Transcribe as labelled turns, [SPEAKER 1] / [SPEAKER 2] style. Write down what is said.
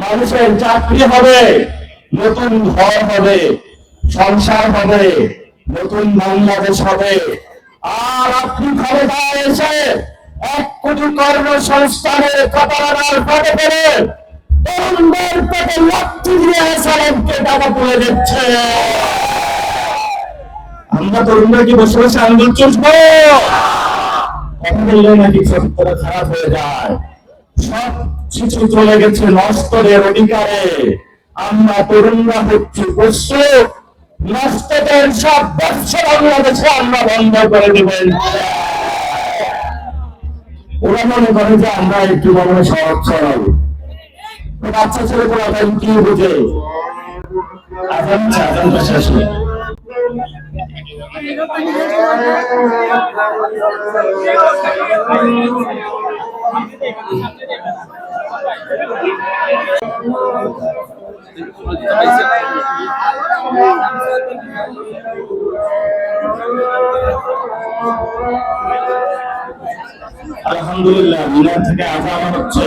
[SPEAKER 1] মানুষের চাকরি হবে, নতুন ঘর হবে, সংসার হবে, নতুন বাংলাদেশ হবে। আর আপনি ক্ষমতায় এসে 1 কোটি কর্মসংস্থানের প্রতারণার ফাঁদে পড়ে তরুণদের পেটে লাথি দিয়ে সালামকে টাকা তুলে দিচ্ছে। আমরা তরুণরা কি বসে বসে আন্দোলন চলবো? কথা বললে নাকি চরিত্রটা খারাপ হয়ে যায়। সব কিছু চলে গেছে নষ্টদের অধিকারে। আমরা তরুণরা হচ্ছি পশু। নষ্টদের সব ব্যবসা বাংলাদেশে আমরা বন্ধ করে দেবেন। ওরা মনে করে যে আমরা একটু মনে সহজ সরল। বাচ্চা ছেলে পোলা কি বুঝে? আজান শেষ হয়ে আলহামদুলিল্লাহ মিনার থেকে আজান হচ্ছে।